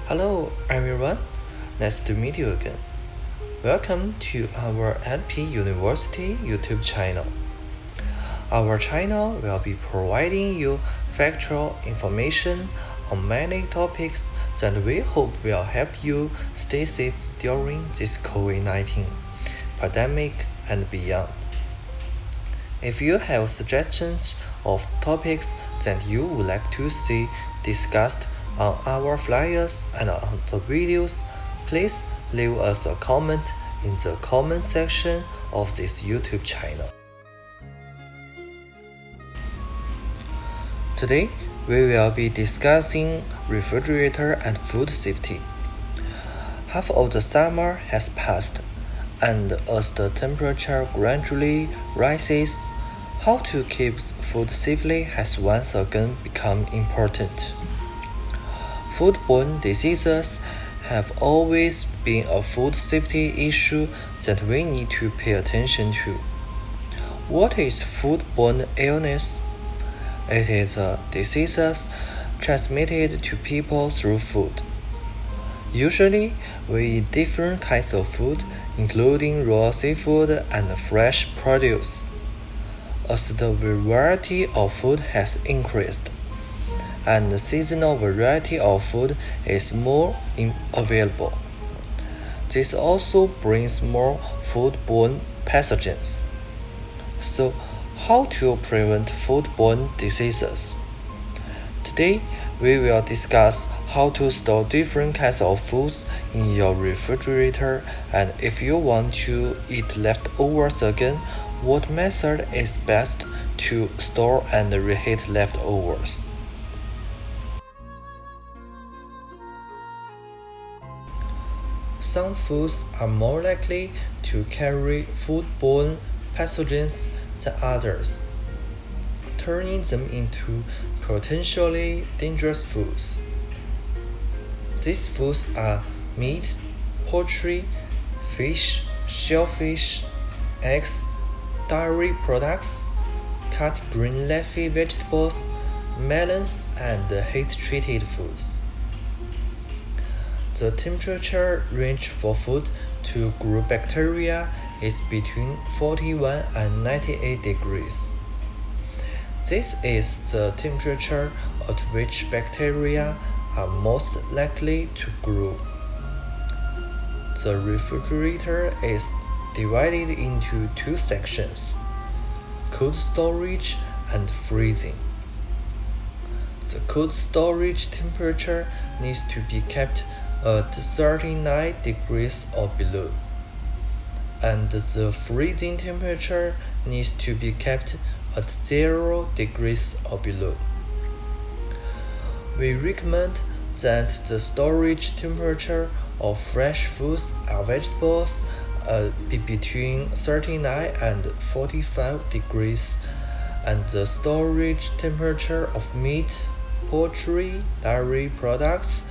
Hello everyone, nice to meet you again. Welcome to our NP University YouTube channel. Our channel will be providing you factual information on many topics that we hope will help you stay safe during this COVID-19 pandemic and beyond. If you have suggestions of topics that you would like to see discussed on our flyers and on the videos, please leave us a comment in the comment section of this YouTube channel. Today, we will be discussing refrigerator and food safety. Half of the summer has passed, and as the temperature gradually rises, how to keep food safely has once again become important. Foodborne diseases have always been a food safety issue that we need to pay attention to. What is foodborne illness? It is a disease transmitted to people through food. Usually, we eat different kinds of food, including raw seafood and fresh produce. As the variety of food has increased, and the seasonal variety of food is more available, this also brings more foodborne pathogens. So, how to prevent foodborne diseases? Today, we will discuss how to store different kinds of foods in your refrigerator, and if you want to eat leftovers again, what method is best to store and reheat leftovers. Some foods are more likely to carry foodborne pathogens than others, turning them into potentially dangerous foods. These foods are meat, poultry, fish, shellfish, eggs, dairy products, cut green leafy vegetables, melons, and heat-treated foods. The temperature range for food to grow bacteria is between 41 and 98 degrees. This is the temperature at which bacteria are most likely to grow. The refrigerator is divided into two sections: cold storage and freezing. The cold storage temperature needs to be kept at 39 degrees or below, and the freezing temperature needs to be kept at 0 degrees or below. We recommend that the storage temperature of fresh foods and vegetables be between 39 and 45 degrees, and the storage temperature of meat, poultry, dairy products,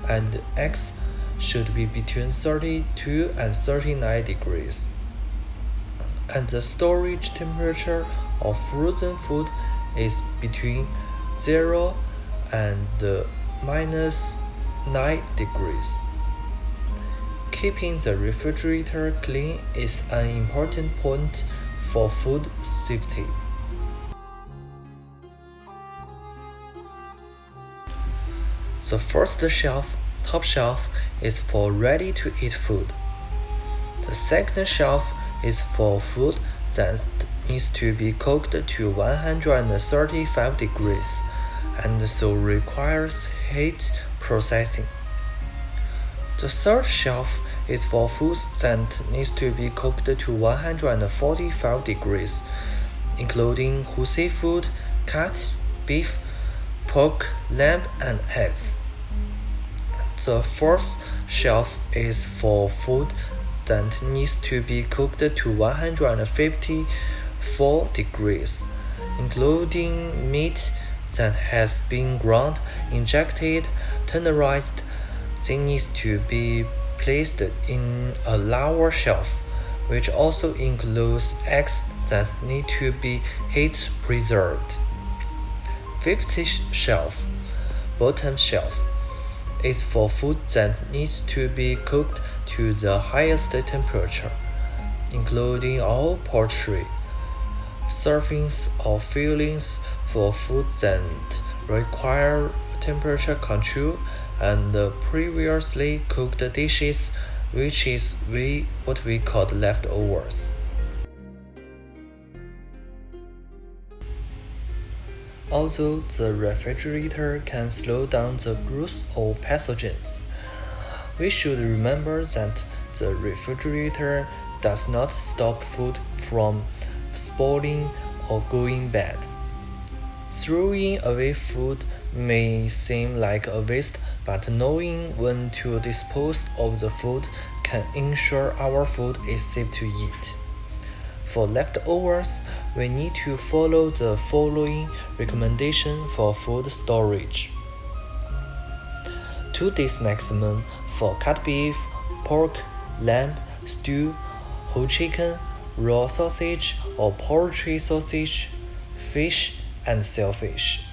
and eggs should be between 32 and 39 degrees. And the storage temperature of frozen food is between 0 and minus 9 degrees. Keeping the refrigerator clean is an important point for food safety. The first shelf, top shelf, is for ready-to-eat food. The second shelf is for food that needs to be cooked to 135 degrees and so requires heat processing. The third shelf is for foods that needs to be cooked to 145 degrees, including whole seafood, cat, beef, pork, lamb, and eggs. The fourth shelf is for food that needs to be cooked to 154 degrees, including meat that has been ground, injected, tenderized. They need to be placed in a lower shelf, which also includes eggs that need to be heat preserved. Fifth shelf, bottom shelf, is for food that needs to be cooked to the highest temperature, including all poultry. Servings or fillings for food that require temperature control and previously cooked dishes, which is what we call leftovers. Although the refrigerator can slow down the growth of pathogens, we should remember that the refrigerator does not stop food from spoiling or going bad. Throwing away food may seem like a waste, but knowing when to dispose of the food can ensure our food is safe to eat. For leftovers, we need to follow the following recommendation for food storage. 2 days maximum for cut beef, pork, lamb, stew, whole chicken, raw sausage or poultry sausage, fish, and shellfish.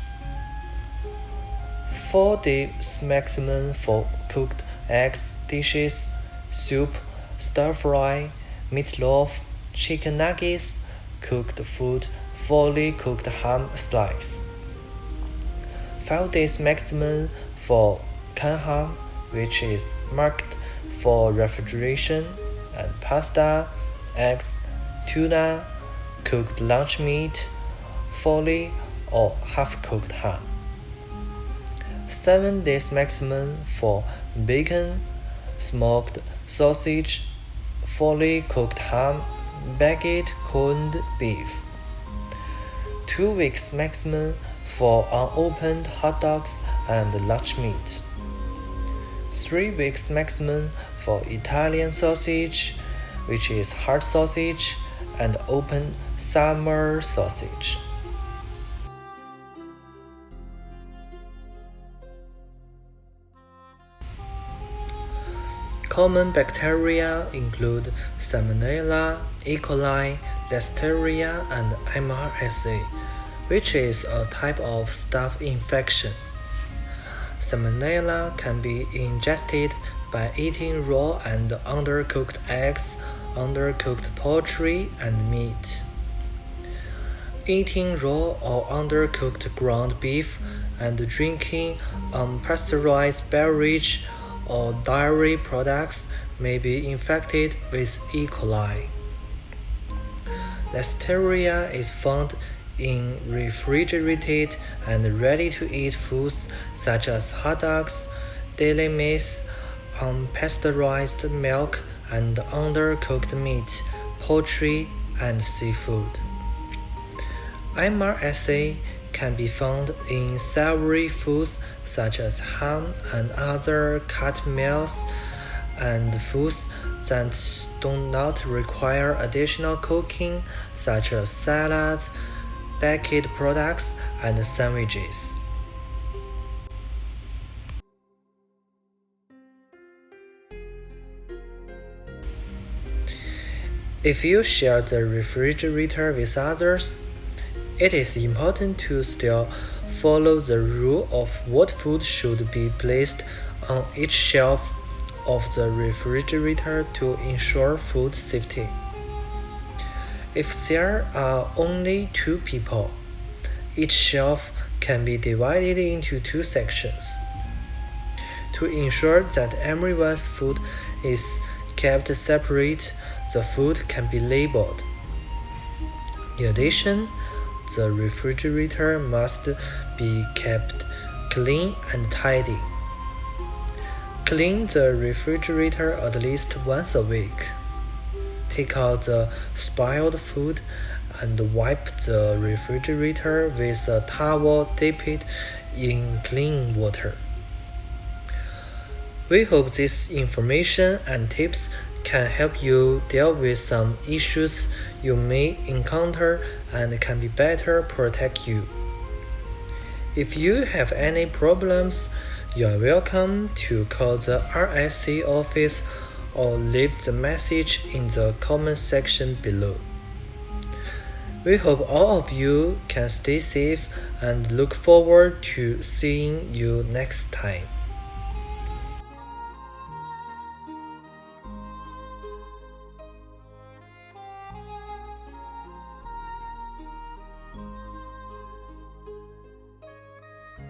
4 days maximum for cooked eggs dishes, soup, stir fry, meatloaf, chicken nuggets, cooked food, fully cooked ham slice. 5 days maximum for canned ham, which is marked for refrigeration, and pasta, eggs, tuna, cooked lunch meat, fully or half-cooked ham. 7 days maximum for bacon, smoked sausage, fully cooked ham, baguette corned beef. 2 weeks maximum for unopened hot dogs and lunch meat. 3 weeks maximum for Italian sausage, which is hard sausage, and open summer sausage. Common bacteria include Salmonella, E. coli, Listeria, and MRSA, which is a type of staph infection. Salmonella can be ingested by eating raw and undercooked eggs, undercooked poultry, and meat. Eating raw or undercooked ground beef and drinking unpasteurized beverage or dairy products may be infected with E. coli. Listeria is found in refrigerated and ready-to-eat foods such as hot dogs, deli meats, unpasteurized milk, and undercooked meat, poultry, and seafood. MRSA can be found in savory foods such as ham and other cut meals, and foods that do not require additional cooking such as salads, baked products, and sandwiches. If you share the refrigerator with others, it is important to still follow the rule of what food should be placed on each shelf of the refrigerator to ensure food safety. If there are only 2 people, each shelf can be divided into 2 sections. To ensure that everyone's food is kept separate, the food can be labeled. In addition, the refrigerator must be kept clean and tidy. Clean the refrigerator at least once a week. Take out the spoiled food and wipe the refrigerator with a towel dipped in clean water. We hope this information and tips can help you deal with some issues you may encounter and can be better protect you. If you have any problems, you are welcome to call the RSC office or leave the message in the comment section below. We hope all of you can stay safe and look forward to seeing you next time.